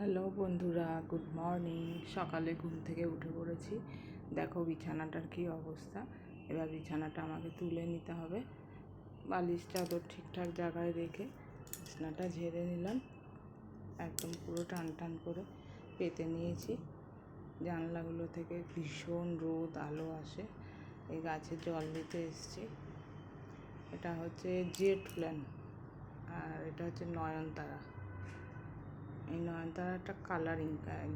Hello বন্ধুরা, good morning. সকালে ঘুম থেকে উঠে পড়েছি। দেখো বিছানাটার কী অবস্থা। এবার বিছানাটা আমাকে তুলে নিতে হবে। বালিশ চাদর ঠিকঠাক জায়গায় রেখে বিছানাটা ঝেড়ে নিলাম। একদম পুরো টান টান করে পেতে নিয়েছি। জানলাগুলো থেকে ভীষণ রোদ আলো আসে। এই গাছে জল দিতে এসেছি। এটা হচ্ছে জেট প্ল্যান আর এটা হচ্ছে নয়নতারা। এই নয়নতারাটা কালারিং,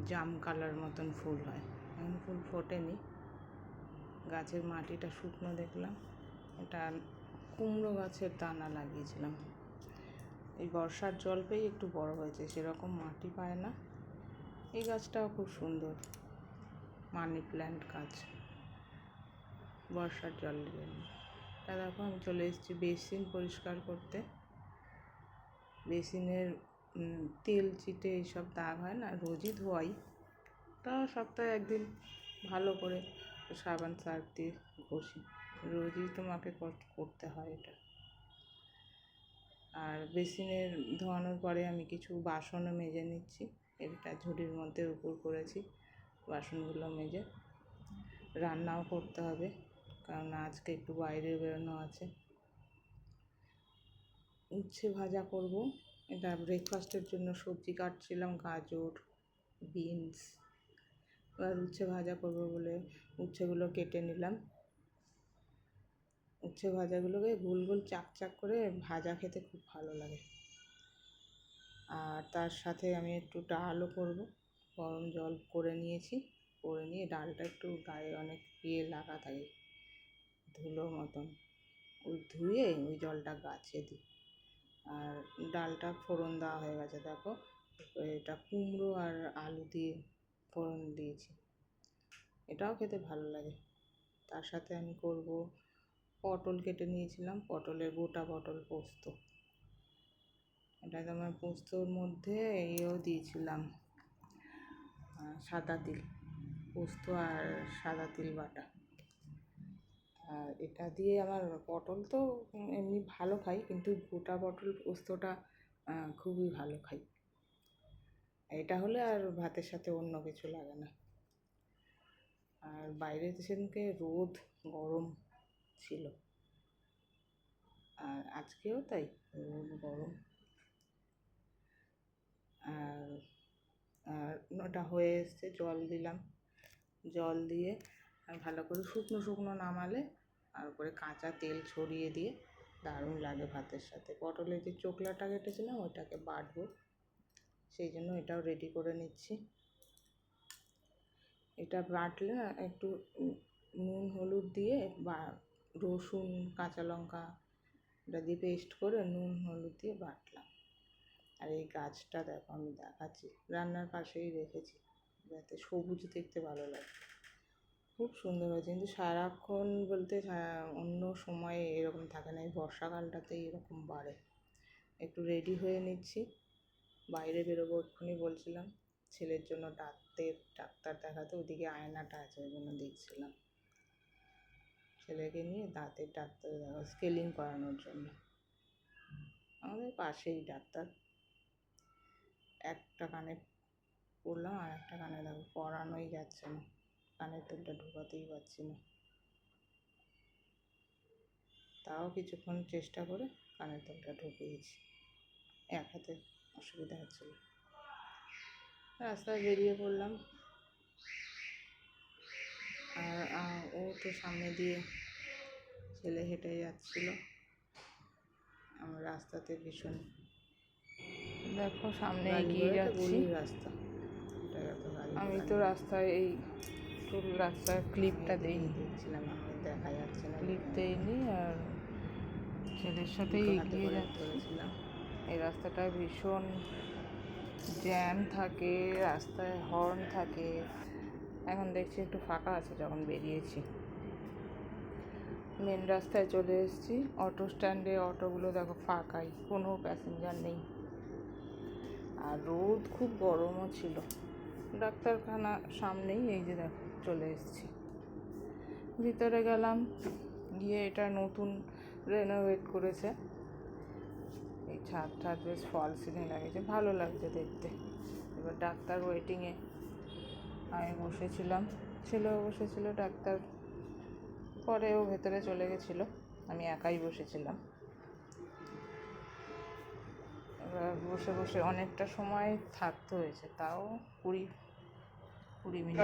জাম কালার মতন ফুল হয়। এখন ফুল ফোটেনি। গাছের মাটিটা শুকনো দেখলাম। এটা কুমড়ো গাছের দানা লাগিয়েছিলাম। এই বর্ষার জল পেয়ে একটু বড় হয়েছে, সেরকম মাটি পায় না। এই গাছটাও খুব সুন্দর, মানি প্ল্যান্ট গাছ, বর্ষার জল জন্য। তা দেখো আমি চলে এসেছি বেসিন পরিষ্কার করতে। বেসিনের তেল চিটে এইসব দাগ হয় না, রোজই ধোয়াই, তাও সপ্তাহে একদিন ভালো করে সাবান সার্ফ দিয়ে ঘষি। রোজই তোমাকে করতে হয় এটা। আর বেসিনের ধোয়ানোর পরে আমি কিছু বাসনও মেজে নিচ্ছি। এটা ঝুড়ির মধ্যে উপর করেছি বাসনগুলো মেজে। রান্নাও করতে হবে, কারণ আজকে একটু বাইরে বেরোনো আছে। উচ্ছে ভাজা করব। এটা ব্রেকফাস্টের জন্য সবজি কাটছিলাম, গাজর, বিনস। এবার উচ্ছে ভাজা করব বলে উচ্ছেগুলো কেটে নিলাম। উচ্ছে ভাজাগুলোকে গোল গোল চাক চাক করে ভাজা খেতে খুব ভালো লাগে। আর তার সাথে আমি একটু ডালও করব। গরম জল করে নিয়েছি, করে নিয়ে ডালটা একটু গায়ে অনেক লাগা থাকে, ধুলো মতন, ওই ধুয়ে ওই জলটা গাছে দিই। আর ডালটা ফোড়ন দেওয়া হয়ে গেছে দেখো। এটা কুমড়ো আর আলু দিয়ে ফোড়ন দিয়েছি, এটাও খেতে ভালো লাগে। তার সাথে আমি করব পটল কেটে নিয়েছিলাম, পটলের গোটা পটল পোস্ত। এটা তোমার পোস্তর মধ্যে ইয়েও দিয়েছিলাম, সাদা তিল, পোস্ত আর সাদা তিল বাটা। আর এটা দিয়ে আমার পটল তো এমনি ভালো খাই, কিন্তু গোটা পটল পোস্তটা খুবই ভালো খাই। এটা হলে আর ভাতের সাথে অন্য কিছু লাগে না। আর বাইরে সেদিনকে রোদ গরম ছিল, আর আজকেও তাই রোদ গরম। আর ওটা হয়ে এসছে, জল দিলাম। জল দিয়ে ভালো করে শুকনো শুকনো নামালে আর উপরে কাঁচা তেল ছড়িয়ে দিয়ে দারুণ লাগে ভাতের সাথে। পটলের যে চোকলাটা কেটেছিলাম ওইটাকে বাটবো, সেই জন্য এটাও রেডি করে নিচ্ছি। এটা বাটলে একটু নুন হলুদ দিয়ে বা রসুন কাঁচা লঙ্কা এটা দিয়ে পেস্ট করে নুন হলুদ দিয়ে বাটলাম। আর এই গাছটা দেখো আমি দেখাচ্ছি, রান্নার পাশেই রেখেছি যাতে সবুজ দেখতে ভালো লাগে। খুব সুন্দর হয়েছে, কিন্তু সারাক্ষণ বলতে অন্য সময়ে এরকম থাকে না, এই বর্ষাকালটাতেই এরকম বাড়ে। একটু রেডি হয়ে নিচ্ছি, বাইরে বেরোবো এক্ষুনি বলছিলাম। ছেলের জন্য ডাক্তার দেখাতে, ওদিকে আয়নাটা আছে ওই জন্য দেখছিলাম। ছেলেকে নিয়ে দাঁতের ডাক্তার দেখাবো, স্কেলিং করানোর জন্য। আমাদের পাশেই ডাক্তার। একটা কানে পড়লাম আর একটা কানে দেখো পরানোই যাচ্ছে না, কানের তেলটা ঢোকাতেই পারছি না। তাও কিছুক্ষণ চেষ্টা করে কানের তেলটা ঢুকিয়েছি, এক হাতে অসুবিধা হচ্ছিল। রাস্তায় বেরিয়ে পড়লাম। আর ও তো সামনে দিয়ে ছেলে হেঁটে যাচ্ছিল। আমার রাস্তাতে ভীষণ দেখো সামনে এগিয়ে যাচ্ছি। রাস্তা আমি তো রাস্তায় এই টুল রাস্তার ক্লিপটা দেখছিলাম, আমি দেখা যাচ্ছে না, ক্লিপ দেইনি। আর ছেলের সাথেই এগিয়ে যাচ্ছিলাম। এই রাস্তাটা ভীষণ জ্যাম থাকে, রাস্তায় হর্ন থাকে। এখন দেখছি একটু ফাঁকা আছে, যখন বেরিয়েছি মেন রাস্তায় চলে এসেছি। অটো স্ট্যান্ডে অটোগুলো দেখো ফাঁকাই, কোনো প্যাসেঞ্জার নেই। আর রোদ খুব গরমও ছিল। ডাক্তারখানা সামনেই, এই যে দেখো চলে এসেছি। ভিতরে গেলাম, গিয়ে এটা নতুন রেনোভেট করেছে। এই ছাদ বেশ ফল সিলিং লাগিয়েছে, ভালো লাগছে দেখতে। এবার ডাক্তার ওয়েটিংয়ে আমি বসেছিলাম, ছেলেও বসেছিল। ডাক্তার পরেও ভেতরে চলে গেছিলো, আমি একাই বসেছিলাম। এবার বসে বসে অনেকটা সময় থাকতে হয়েছে, তাও 20 মিনিট।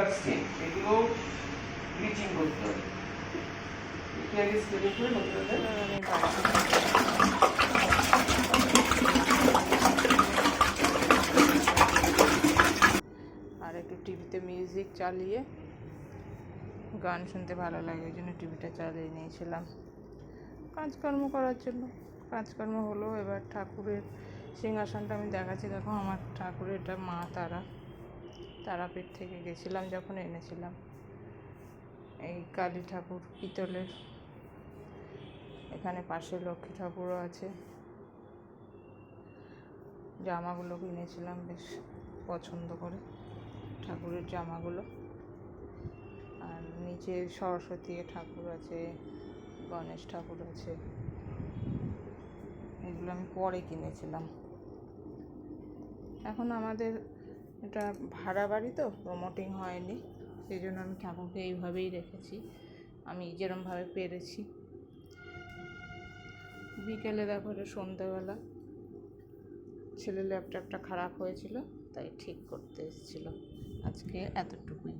এগুলো ব্লিচিং করতে হবে। আমি আর একটু টিভিতে মিউজিক চালিয়ে, গান শুনতে ভালো লাগে, ওই জন্য টিভিটা চালিয়ে নিয়েছিলাম কাজকর্ম করার জন্য। কাজকর্ম হলো। এবার ঠাকুরের সিংহাসনটা আমি দেখাচ্ছি। দেখো আমার ঠাকুরের, এটা মা তারাপীঠ থেকে গেছিলাম যখন এনেছিলাম। এই কালী ঠাকুর পিতলের, এখানে পাশে লক্ষ্মী ঠাকুরও আছে। জামাগুলো কিনেছিলাম বেশ পছন্দ করে, ঠাকুরের জামাগুলো। আর নিচে সরস্বতী ঠাকুর আছে, গণেশ ঠাকুর আছে। এগুলো আমি পরে কিনেছিলাম। এখন আমাদের এটা ভাড়া বাড়ি তো, প্রমোটিং হয়নি, সেই জন্য আমি ঠাকুরকে এইভাবেই রেখেছি, আমি যেরমভাবে পেরেছি। বিকেলে দেখো, এটা সন্ধ্যেবেলা, ছেলের ল্যাপটপটা খারাপ হয়েছিল, তাই ঠিক করতে এসেছিলো। আজকে এতটুকুই।